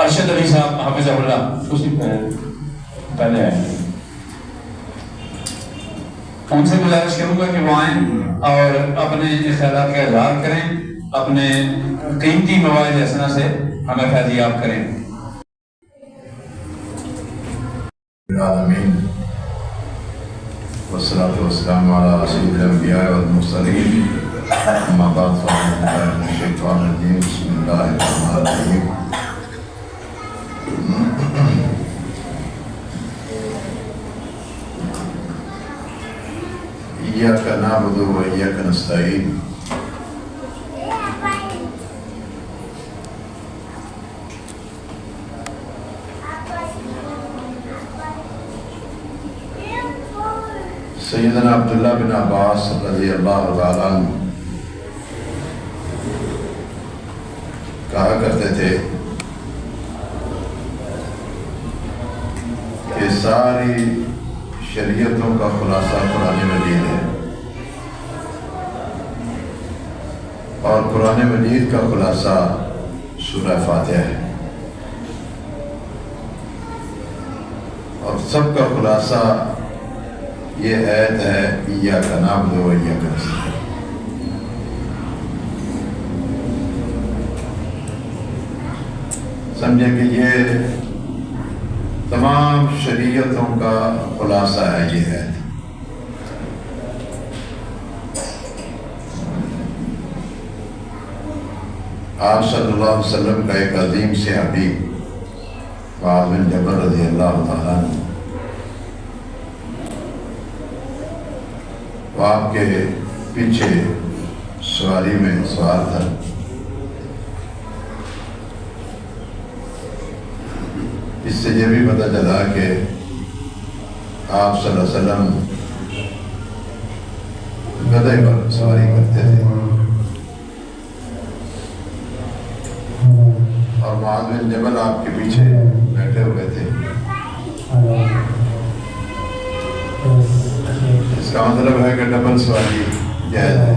ارشد علی صاحب حافظ اللہ اسی پہلے آئے، ان سے گزارش کروں گا کہ وہ آئیں اور اپنے خیالات کا اظہار کریں، اپنے قیمتی مواعظ حسنہ سے ہمیں فیضیاب کریں۔ العالمین والصلاة والسلام على سید الانبیاء والمرسلین، اما بعد فاعوذ باللہ من الشیطان الرجیم، بسم اللہ الرحمن الرحیم۔ ایاک نعبد و ایاک نستعین۔ سیدنا عبداللہ بن عباس رضی اللہ تعالیٰ عنہ کہا کرتے تھے کہ ساری شریعتوں کا خلاصہ قرآن مجید ہے، اور قرآن مجید کا خلاصہ سورہ فاتحہ ہے، اور سب کا خلاصہ یہ آیت ہے ایاک نعبد و ایاک نستعین۔ سمجھے کہ یہ تمام شریعتوں کا خلاصہ ہے یہ آیت۔ آپ صلی اللہ علیہ وسلم کا ایک عظیم صحابی معاذ بن جبل رضی اللہ تعالیٰ عنہ، وہ آپ کے پیچھے سواری میں سوار تھا۔ اس سے یہ بھی پتہ چلا کہ آپ صلی اللہ علیہ وسلم گدھے پر سواری کرتے تھے، اور معاذ بن جبل آپ کے پیچھے بیٹھے ہوئے تھے۔ اس کا مطلب ہے کہ ڈبل سواری جائز ہے۔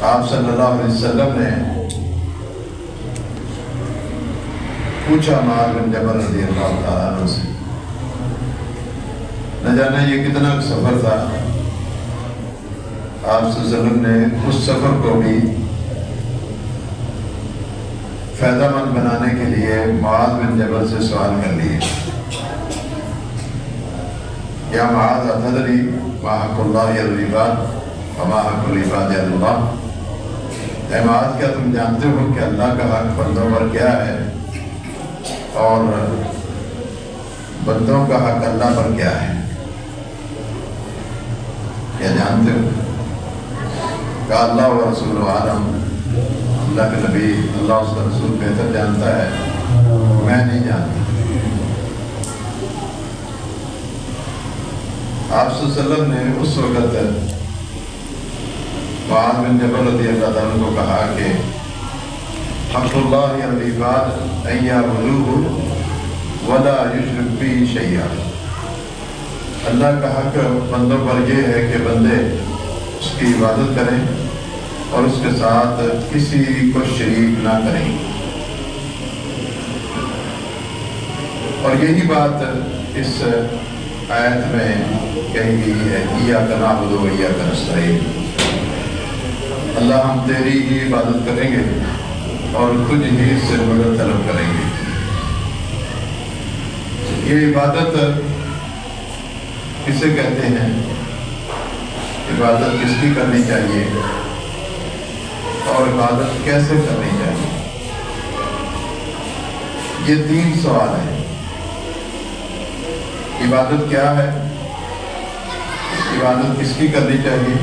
آپ صلی اللہ علیہ وسلم نے پوچھا معاذ بن جبل رضی اللہ تعالیٰ عنہ سے، نہ جانے یہ کتنا سفر تھا۔ آپ صلی اللہ علیہ وسلم نے اس سفر کو بھی فائدہ مند بنانے کے لیے معاذ بن جبل سے سوال کر لیے، یا معاذ اتدری ما حق اللہ علی العباد وما حق العباد علی اللہ؟ اے معاذ، کیا تم جانتے ہو کہ اللہ کا حق بندوں پر کیا ہے اور بندوں کا حق اللہ پر کیا ہے؟ کیا جانتے ہو؟ کہ اللہ و رسول عالم، اللہ کے نبی، اللہ اس کا رسول بہتر جانتا ہے، میں نہیں جانتا۔ آپ صلی اللہ علیہ وسلم نے اس وقت معاذ بن جبل رضی اللہ عنہ کو کہا کہ حق اللہ علی العباد ان یعبدوہ ولا یشرک بہ شیئا۔ اللہ کا حق بندوں پر یہ ہے کہ بندے اس کی عبادت کریں اور اس کے ساتھ کسی کو شریک نہ کریں۔ اور یہی بات اس آیت میں کہی گئی ہے، ایاک نعبد و ایاک نستعین۔ اللہ، ہم تیری ہی عبادت کریں گے اور تجھ ہی سے مدد طلب کریں گے۔ یہ عبادت کسے کہتے ہیں؟ عبادت کس کی کرنی چاہیے اور عبادت کیسے کرنی چاہیے؟ یہ تین سوال ہیں۔ عبادت کیا ہے، عبادت کس کی کرنی چاہیے،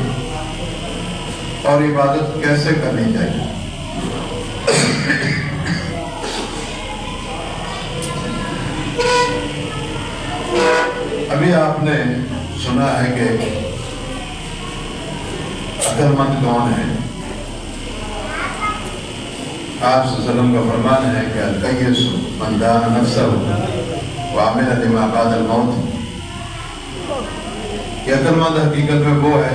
اور عبادت کیسے کرنی چاہیے۔ ابھی آپ نے سنا ہے کہ عقل مند کون ہے؟ آپ صلی اللہ علیہ وسلم کا فرمان ہے کہ القیس من دان نفسہ وعمل لما بعد الموت۔ کہ عقل مند حقیقت میں وہ ہے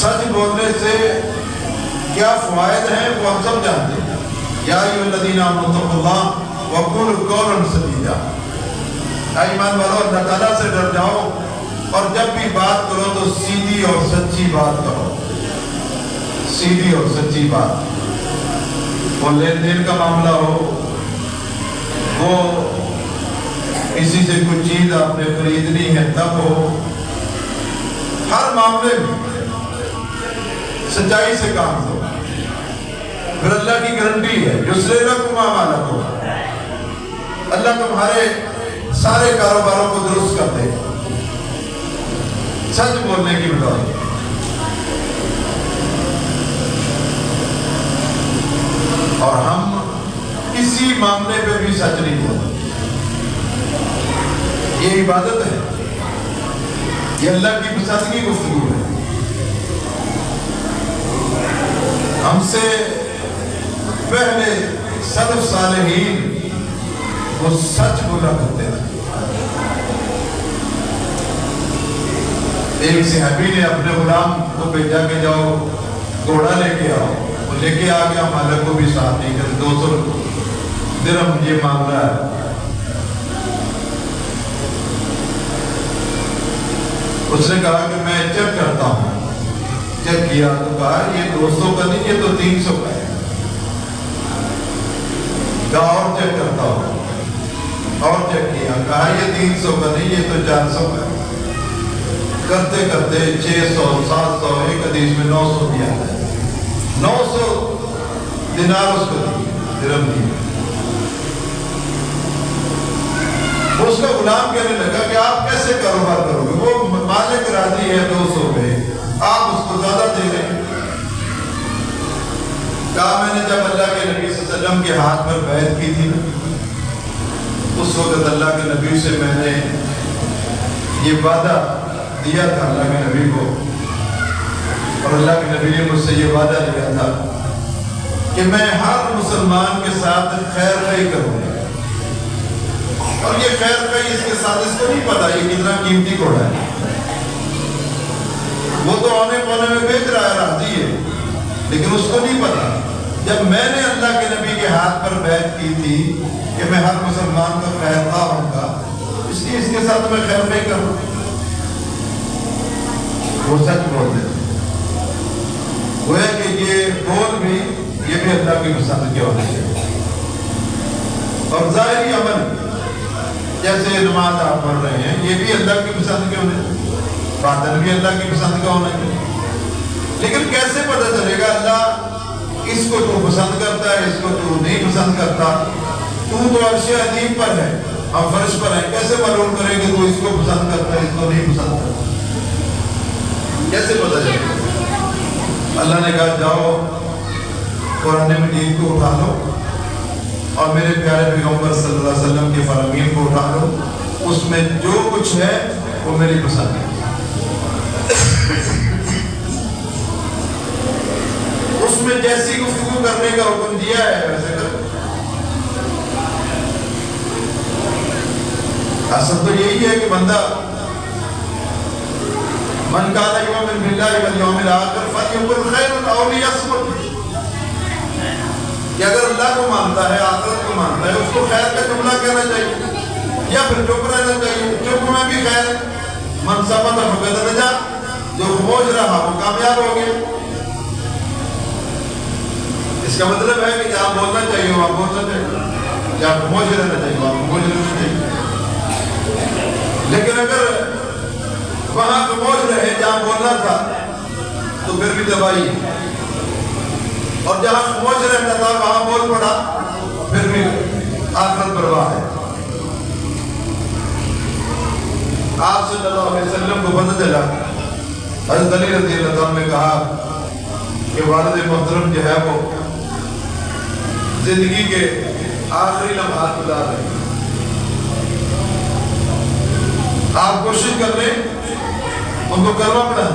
سچ بولنے سے کیا فوائد ہیں وہ ہم سب جانتے ہیں. یا ایھا الذین آمنوا اتقوا اللہ وقولوا قولا سدیدا. ایمان والو اللہ تعالیٰ سے ڈر جاؤ اور جب بھی بات کرو تو سیدھی اور سچی بات کرو. سیدھی اور سچی بات. وہ لین دین کا معاملہ ہو, وہ کسی سے کوئی چیز آپ نے خریدنی ہے تب ہو, ہر معاملے میں سچائی سے کام کرو. پھر اللہ کی گارنٹی ہے یسر لکم اعمالکم, اللہ تمہارے سارے کاروباروں کو درست کر دے سچ بولنے کی بدولت. اور ہم کسی معاملے پہ بھی سچ نہیں بولتے. یہ عبادت ہے, یہ اللہ کی پسند کی گفتگو ہے. ہم سے پہلے سلف صالحین وہ سچ بولا کرتے تھے. ایک صحابی نے اپنے غلام کو بھیجا کہ جاؤ گھوڑا لے کے آؤ. وہ لے کے آ گیا, مالک کو بھی ساتھ نہیں کرتے. 200 درہم یہ مانگ رہا ہے. اس نے کہا کہ میں چیک کرتا ہوں. چیک کیا تو کہا یہ 200 کا نہیں, یہ تو 300 کا ہے. کہا اور چیک کرتا ہوں. اور چیک کیا, کہا یہ 300 کا نہیں, یہ تو 400 کا ہے. کرتے کرتے 600 700 ایک حدیث میں 900 بھی آتا ہے. 900 دینار اس کو درہم دیے. اس کا غلام کہنے لگا کہ آپ کیسے کاروبار کرو گے, وہ مالک راضی ہے 200 پہ, آپ اس کو زیادہ دے رہے ہیں. کہا میں نے جب اللہ کے نبی صلی اللہ علیہ وسلم کے ہاتھ پر بیعت کی تھی نا, اس وقت اللہ کے نبی سے میں نے یہ وعدہ دیا تھا اللہ کے نبی کو, اور اللہ کے نبی نے مجھ سے یہ وعدہ دیا تھا کہ میں ہر مسلمان کے ساتھ خیر خواہی کروں گا. اور یہ خیر خواہی اس کے ساتھ اس کو نہیں پتا یہ کتنا قیمتی گھوڑا ہے. وہ تو آنے پونے میں بیچ رہا ہے, راضی ہے, لیکن اس کو نہیں پتا جب میں نے اللہ کے نبی کے ہاتھ پر بیعت کی تھی کہ میں ہر مسلمان کا خیر خواہ ہوں گا, اس لیے اس کے ساتھ میں خیر خواہی کروں. وہ سچ بول رہے تھے. وہ ہے کہ یہ بول بھی یہ بھی اللہ کی پسند کے ہونے چاہیے. اور ظاہری عمل جیسے نماز آپ پڑھ رہے ہیں یہ بھی اللہ کی پسند کے ہونے چاہیے, باطن بھی اللہ کی پسند کا ہونا چاہیے. لیکن کیسے پتہ چلے گا اللہ اس کو تو پسند کرتا ہے, اس کو تو نہیں پسند کرتا؟ تو عرش عظیم پر ہے, ہم فرش پر ہیں, کیسے معلوم کریں کہ تو اس کو پسند کرتا ہے اس کو نہیں پسند کرتا؟ کیسے پتہ چلے گا؟ اللہ نے کہا جاؤ قرآن مجید کو اٹھا لو اور میرے پیارے پیغمبر صلی اللہ علیہ وسلم کے فرامین کو اٹھا لو, اس میں جو کچھ ہے وہ میری پسند ہے. اس میں جیسی گفتگو کرنے کا حکم دیا ہے ویسے کرو. اصل تو یہی ہے کہ بندہ من کان یؤمن باللہ والیوم الآخر فلیقل خیرا او لیصمت, کہ اگر اللہ کو مانتا ہے آخرت کو مانتا ہے اس کو خیر کا جملہ کہنا چاہیے یا پھر چپ رہنا چاہیے. چپ میں بھی خیر. من صمت فقد نجا, جو خاموش رہا وہ کامیاب ہو گیا. اس کا مطلب ہے کہ جہاں بولنا چاہیے وہاں بولنا چاہیے, جہاں خاموش رہنا چاہیے وہاں خاموش رہنا چاہیے. لیکن اگر وہاں خاموش رہے جہاں بولنا تھا تو پھر بھی تباہی, اور جہاں خاموش رہتا تھا وہاں بول پڑا پھر بھی آخرت برباد ہے. آپ صلی اللہ علیہ وسلم کو پتہ چلا, حضرت علی رضی اللہ عنہ نے کہا کہ والد محترم جو ہے وہ زندگی کے آخری لمحات گزار رہے ہیں, آپ کوشش کر لیں ان کو کرنا پڑا.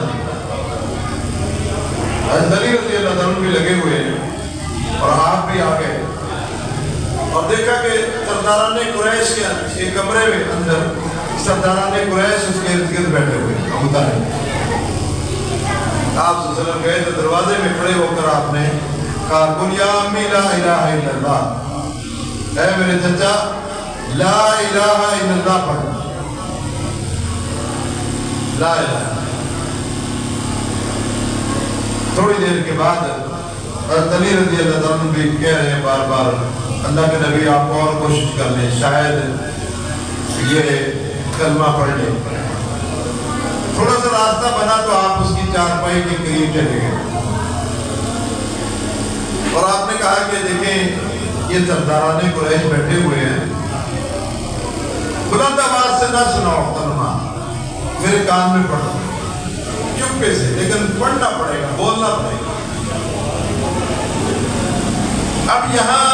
حضرت علی رضی اللہ عنہ بھی لگے ہوئے ہیں اور آپ بھی آ گئے اور دیکھا کہ سرداران قریش کے ایک کمرے میں اندر سرداران قریش اس کے ارد گرد بیٹھے ہوئے ابو طالب. آپ صلی اللہ علیہ وسلم گئے تو دروازے میں کھڑے ہو کر آپ نے کہا قل یا امی لا الہ الا اللہ، اے میرے چچا لا الہ الا اللہ پڑھ، لا الہ۔ تھوڑی دیر کے بعد حضرت علی رضی اللہ تعالیٰ عنہ بھی کہہ رہے ہیں بار بار اللہ کے نبی آپ اور کوشش کر لیں، شاید یہ کلمہ پڑھ لیں۔ تھوڑا سا راستہ بنا تو آپ اس کی چارپائی کے قریب چلے گئے اور آپ نے کہا کہ دیکھیں یہ سرداران قریش بیٹھے ہوئے ہیں، بلند آواز سے نہ سناؤ کلمہ، میرے کان میں پڑھو چپکے سے، لیکن پڑھنا پڑے گا، بولنا پڑے گا۔ اب یہاں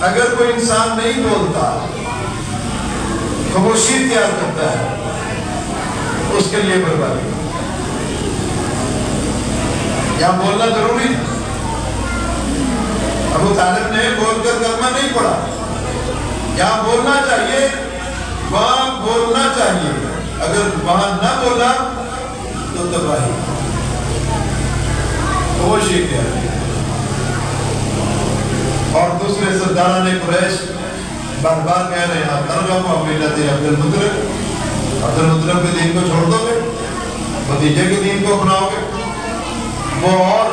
اگر کوئی انسان نہیں بولتا، خاموشی اختیار کرتا ہے، اس کے لیے بربادی۔ یہاں بولنا ضروری ہے۔ ابو طالب نے بول کر کلمہ نہیں پڑھا، یہاں بولنا چاہیے، وہاں بولنا چاہیے، اگر وہاں نہ بولا تو تباہی۔ خاموشی اختیار کی۔ اور دوسرے سرداران قریش بار بار کہہ رہے ہیں ترغب ملت عبد المطلب کے دین کو چھوڑ دو گے، بھتیجے کے دین کو اپناؤ گے؟ وہ اور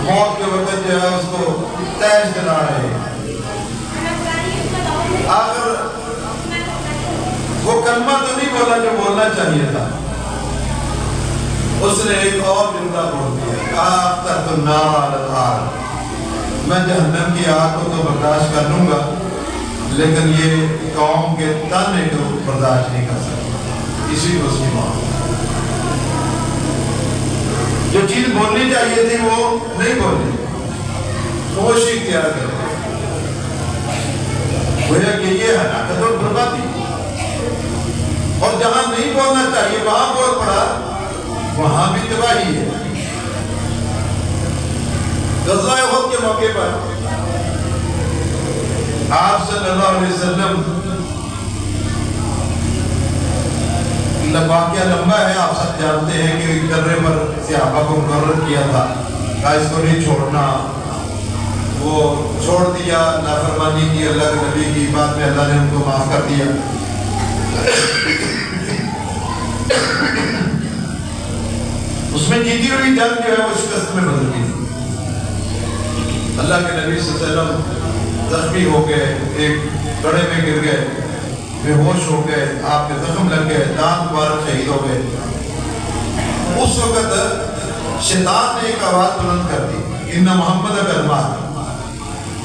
موت کے وقت جو ہے اس کو تیش دلا رہے ہیں۔ آخر وہ کلمہ تو نہیں بولا جو بولنا چاہیے تھا، اس نے ایک اور جملہ بول دیا، کہا افتحت النار علی النار، میں جہنم کی آگ کو تو برداشت کر لوں گا لیکن یہ قوم کے تانے کو برداشت نہیں کر سکتا۔ اسی کو اس کی موت۔ جو چیز بولنی چاہیے تھی وہ نہیں بولی، خاموشی اختیار کر گویا کہ یہ ہلاکت اور بربادی۔ اور جہاں نہیں بولنا چاہیے وہاں بول پڑا، وہاں بھی تباہی ہے۔ غزوہ احد کے موقع پر آپ صلی اللہ علیہ وسلم، واقعہ لمبا ہے، آپ سب جانتے ہیں کہ درے پر صحابہ کو مقرر کیا تھا، کہا اس کو نہیں چھوڑنا، وہ چھوڑ دیا، نافرمانی کی اللہ کے نبی کی، بعد میں اللہ نے ان کو معاف کر دیا۔ اس میں جیتی ہوئی جنگ جو ہے وہ شکست میں بدل گئی۔ اللہ کے نبی صلی اللہ علیہ وسلم زخمی ہو گئے، ایک گڑھے میں گر گئے، بے ہوش ہو گئے، آپ کے زخم لگ گئے، دانت مبارک شہید ہو گئے۔ اس وقت شیطان نے ایک آواز بلند کر دی، ان محمد قد مات،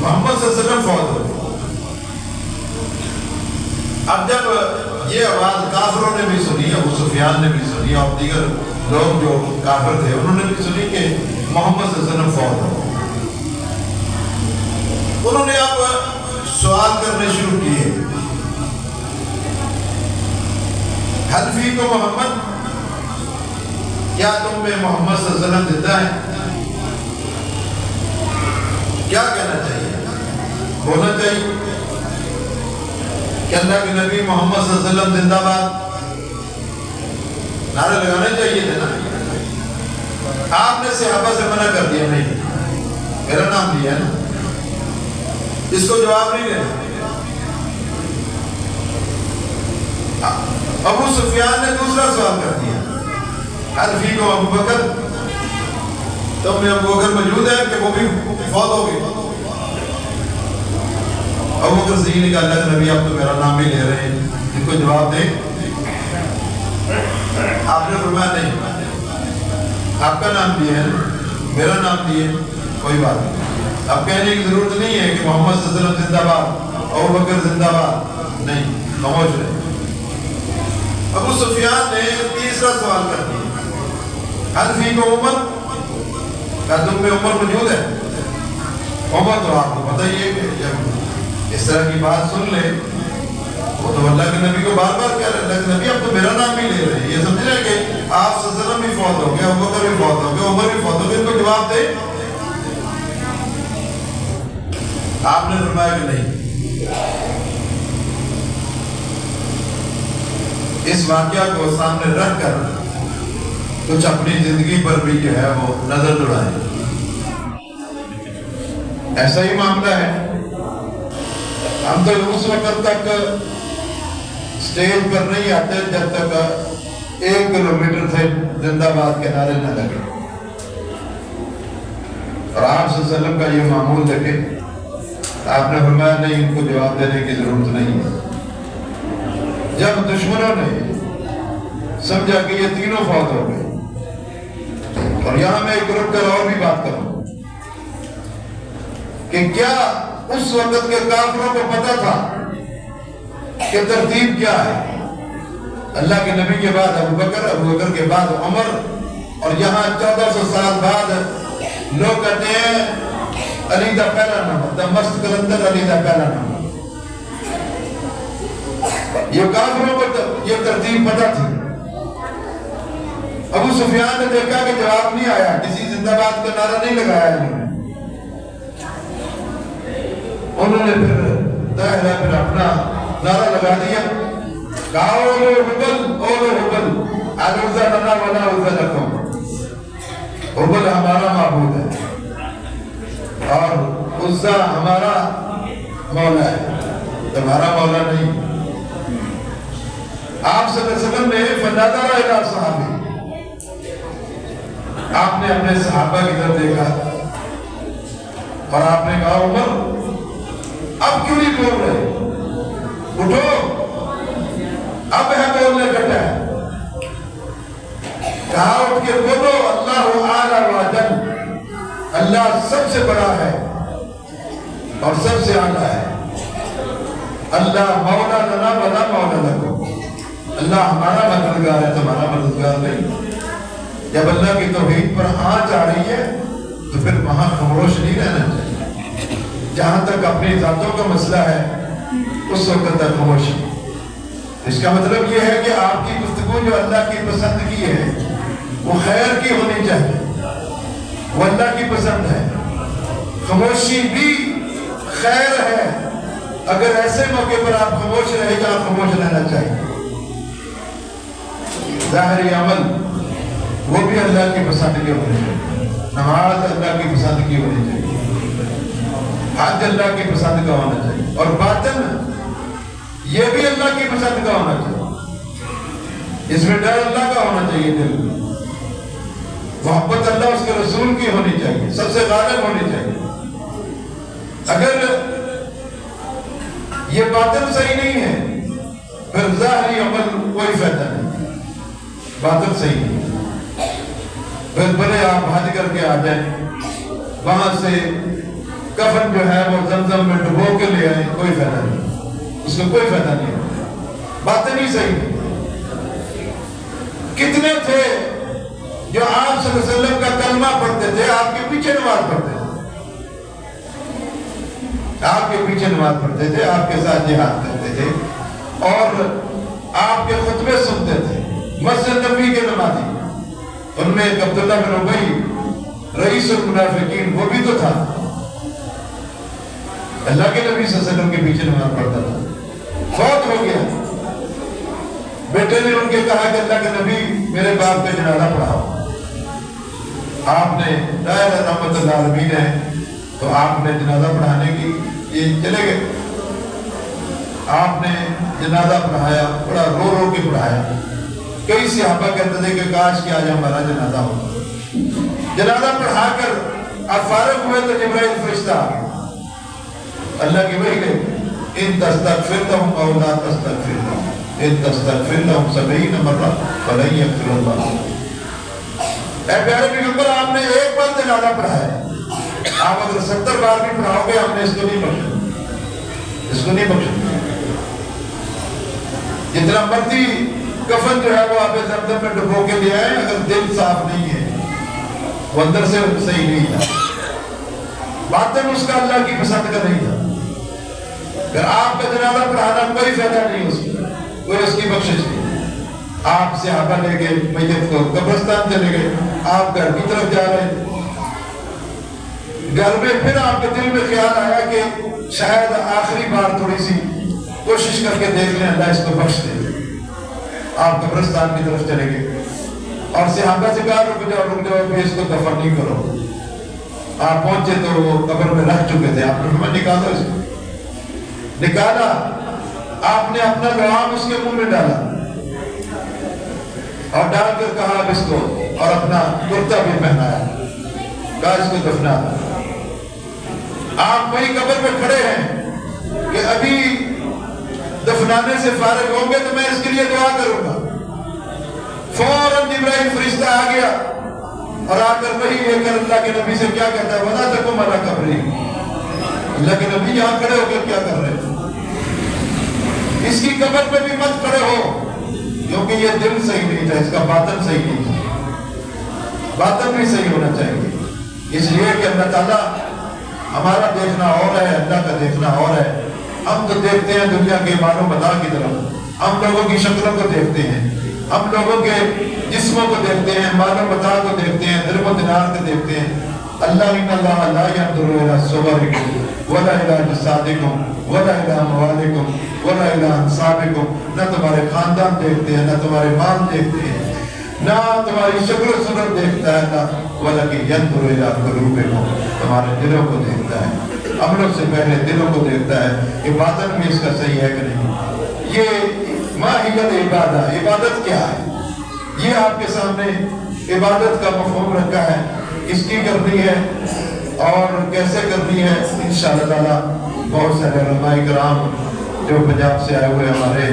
محمد صلی اللہ علیہ وسلم فوت ہو گئے۔ اب جب یہ آواز کافروں نے بھی سنی، ابو سفیان نے بھی سنی اور دیگر لوگ جو کافر تھے انہوں نے بھی سنی کہ محمد صلی اللہ علیہ وسلم فوت ہو، انہوں نے اب سوال کرنے شروع کیے، حل فیکم محمد، کیا تم میں محمد صلی اللہ علیہ وسلم زندہ ہے؟ کیا کہنا چاہیے؟ بولنا چاہیے کہ اللہ کے نبی محمد صلی اللہ علیہ وسلم زندہ باد، نعرے لگانے چاہیے تھے نا۔ آپ نے صحابہ سے منع کر دیا، نہیں میرا نام لیا ہے نا، اس کو جواب نہیں دینا۔ ابو سفیان نے دوسرا سوال کر دیا، حل فیکم ابو بکر، تم میں ابو بکر موجود ہے کہ وہ بھی فوت ہو گئے؟ ابو بکر صدیق نے کہا اللہ کے نبی آپ تو میرا نام بھی لے رہے ہیں، ان کو جواب دیں۔ آپ نے فرمایا نہیں، آپ کا نام دیے ہے میرا نام دیے، کوئی بات نہیں، اب کہنے کی ضرورت نہیں ہے کہ محمد صلی اللہ علیہ وسلم زندہ باد، ابو بکر زندہ باد، نہیں، خاموش رہے۔ ابو سفیان نے تیسرا سوال کر دیا، حل فیکم عمر، کیا تم میں عمر موجود ہے؟ عمر تو آپ کو پتہ ہی ہے کہ جب اس طرح کی بات سن لے وہ تو اللہ کے نبی کو بار بار کہہ رہے ہیں، اللہ کے نبی اب تو میرا نام بھی لے رہے ہیں، یہ سمجھ رہے کہ آپ صلی اللہ علیہ وسلم بھی فوت ہو گئے، ابو بکر بھی فوت ہو گئے، عمر بھی فوت ہو گئے، ان کو جواب دے۔ آپ نے فرمایا کہ نہیں۔ اس واقعہ کو سامنے رکھ کر کچھ اپنی زندگی پر بھی جو ہے وہ نظر دوڑائیں. ایسا ہی معاملہ ہے. ہم تو اس وقت تک اسٹیج پر نہیں آتے جب تک 1 کلومیٹر سے زندہ باد کے نعرے نہ لگے. اور آپ صلی اللہ علیہ وسلم کا یہ معمول دیکھیں. آپ نے فرمایا نہیں، ان کو جواب دینے کی ضرورت نہیں ہے. جب دشمنوں نے سمجھا کہ یہ تینوں فوت ہو گئے، اور یہاں میں ایک رک کر اور بھی بات کروں کہ کیا اس وقت کے کافروں کو پتا تھا کہ ترتیب کیا ہے؟ اللہ کے نبی کے بعد ابو بکر کے بعد عمر، اور یہاں 1400 سال بعد لوگ کہتے ہیں علی دا پہلا نمبر، دا مست کلندر علی دا پہلا نمبر. یہ کافروں کو یہ ترتیب پتا تھی. ابو سفیان نے دیکھا کہ جواب نہیں آیا، کسی زندہ باد کا نعرہ نہیں لگایا انہوں نے پھر دائرہ پھر اپنا نعرہ لگا دیا. کہا اولو حبل العزا لنا ولا عزا لکم. حبل ہمارا معبود ہے اور عزا ہمارا مولا ہے، تمہارا مولا نہیں. آپ صلی اللہ علیہ وسلم نے فنادر الی صحابی، آپ نے اپنے صحابہ کی طرف دیکھا اور آپ نے کہا عمر اب کیوں نہیں بول رہے؟ اٹھو، اب ہے بولنے کا ٹائم. کہا اٹھ کے بولو اللہ اعلی و اجل، اللہ سب سے بڑا ہے اور سب سے اعلیٰ ہے. اللہ مولا لنا ولا مولا لکم، اللہ ہمارا مددگار ہے، تمہارا مددگار نہیں. جب اللہ کی توحید پر آنچ آ رہی ہے تو پھر وہاں خاموش نہیں رہنا چاہیے. جہاں تک اپنی ذاتوں کا مسئلہ ہے اس وقت تک خاموشی. اس کا مطلب یہ ہے کہ آپ کی گفتگو جو اللہ کی پسند کی ہے وہ خیر کی ہونی چاہیے، وہ اللہ کی پسند ہے. خاموشی بھی خیر ہے. اگر ایسے موقع پر آپ خاموش رہے گا، خاموش رہنا چاہیے. ظاہری عمل وہ بھی اللہ کی پسند کی ہونی چاہیے. نماز اللہ کی پسند کی ہونی چاہیے، حج اللہ کی پسند کا ہونا چاہیے، اور باطن یہ بھی اللہ کی پسند کا ہونا چاہیے. اس میں ڈر اللہ کا ہونا چاہیے، دل میں محبت اللہ اس کے رسول کی ہونی چاہیے، سب سے غالب ہونی چاہیے. اگر یہ باطن صحیح نہیں ہے پھر ظاہری عمل کوئی فائدہ نہیں. باطن صحیح نہیں، پھر بھلے آپ حج کر کے آ جائیں، وہاں سے کفن جو ہے وہ زمزم میں ڈبو کے لے آئیں، کوئی فائدہ نہیں، اس کو کوئی فائدہ نہیں. باطن ہی صحیح نہیں. کتنے تھے جو آپ صلی اللہ علیہ وسلم کا کلمہ پڑھتے تھے، آپ کے پیچھے نماز پڑھتے تھے، آپ کے پیچھے نماز پڑھتے تھے، آپ کے ساتھ جہاد کرتے تھے اور آپ کے خطبے سنتے تھے. مسجد نبی کے نمازی، ان میں ایک عبداللہ بن ابی رئیس المنافقین وہ بھی تو تھا. اللہ کے نبی صلی اللہ علیہ وسلم کے پیچھے نماز پڑھتا تھا. فوت ہو گیا. بیٹے نے ان کے کہا کہ اللہ کے نبی میرے باپ کا جنازہ پڑھاؤ. آپ نے دائرہ رحمت اللہ عالمین ہے تو آپ نے جنازہ پڑھانے کی یہ چلے گئے. آپ نے جنازہ پڑھایا، بڑا رو رو کے پڑھایا. کئی صحابہ کہتے تھے کہ کاش کہ آج ہمارا جنازہ ہو. جنازہ پڑھا کر آپ فارغ ہوئے تو جبرائیل فرشتہ آ گیا. اللہ کی وحی نے ان تستغفر لهم او لا تستغفر لهم ان تستغفر لهم 70 مرہ فلن یغفر اللہ. اے پیارے پیغمبر، آپ نے ایک بار جنازہ پڑھایا، آپ اگر 70 بار بھی پڑھاؤ گے ہم نے اس کو نہیں بخشا، اس کو نہیں بخشا. جتنا مرضی کفن جو ہے وہ آپ زمزم میں ڈبو کے لے آئے، اگر دل صاف نہیں ہے، وہ اندر سے صحیح نہیں تھا، باطن اس کا اللہ کی پسند کا نہیں تھا، پھر آپ کا جنازہ پڑھانا کوئی فائدہ نہیں، اس کا کوئی اس کی بخشش نہیں. آپ صحابہ لے گئے میت کو، قبرستان چلے گئے، آپ گھر کی طرف جا رہے ہیں. گھر میں پھر آپ کے دل میں خیال آیا کہ شاید آخری بار تھوڑی سی کوشش کر کے دیکھ لیں، اللہ اس کو بخش دے. آپ قبرستان کی طرف چلے گئے. اور صحابہ سے کہا رک جاؤ پھر اس کو دفن نہیں کرو. آپ پہنچے تو وہ قبر میں رکھ چکے تھے. آپ نے فرمایا نکالو اس کو. نکالا, آپ نے اپنا لعاب اس کے منہ میں ڈالا اور ڈال کر کہا اب اس کو, اور اپنا کرتا بھی پہنایا, کہا اس کو دفنا. آپ وہی قبر پہ کھڑے ہیں کہ ابھی دفنانے سے فارغ ہوں گے تو میں اس کے لیے دعا کروں گا. فوراً جبرائیل فرشتہ آ گیا اور آ کر وہی لے کر اللہ کے نبی سے کیا کہتا ہے, وَلَا تَقُمْ عَلَىٰ قَبْرِهِ. اللہ کے نبی یہاں کھڑے ہو کر کیا کر رہے ہیں؟ اس کی قبر پہ بھی مت کھڑے ہو, کیونکہ یہ دل صحیح نہیں تھا, اس کا باطن صحیح نہیں تھا. باطن بھی صحیح ہونا چاہیے. اس لیے کہ اللہ تعالیٰ ہمارا دیکھنا اور ہے, اللہ کا دیکھنا اور ہے. ہم تو دیکھتے ہیں دنیا کے مال و متاع کی طرف, ہم لوگوں کی شکلوں کو دیکھتے ہیں, ہم لوگوں کے جسموں کو دیکھتے ہیں, مال و متاع کو دیکھتے ہیں, درم و دینار کو دیکھتے ہیں. اللہ ان اللہ لا ينظر الى صورکم ولا الى اجسادکم ولا الى اموالکم ولا الى انسابکم. نہ تمہارے خاندان دیکھتے ہیں, نہ تمہارے مال دیکھتے ہیں, نہ تمہاری شکل و صورت دیکھتا ہے, نہ ولکن ينظر الى قلوبکم, تمہارے دلوں کو دیکھتا ہے. عملوں سے پہلے دلوں کو دیکھتا ہے کہ باطن بھی اس کا صحیح ہے کہ نہیں. یہ ماہیت عبادت, عبادت کیا ہے, یہ آپ کے سامنے عبادت کا مفہوم رکھا ہے. کس کی کرنی ہے اور کیسے کرنی ہے, انشاءاللہ تعالیٰ بہت سارے علماء کرام جو پنجاب سے آئے ہوئے ہمارے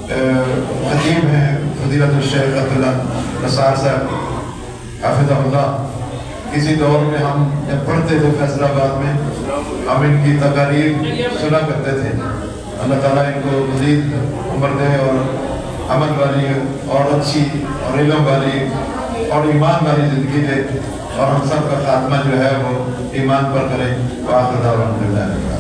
خطیب ہیں فضیلت الشیخ عبداللہ نثار صاحب حافظہ اللہ, کسی دور میں ہم جب پڑھتے تھے فیصل آباد میں, ہم ان کی تقاریر سنا کرتے تھے. اللہ تعالیٰ ان کو مزید عمر دے اور عمل والی اور اچھی اور علم والی اور ایمان والی زندگی دے, اور ہم سب کا خاتمہ جو ہے وہ ایمان پر کریں. وآخر دعوانا الحمدللہ.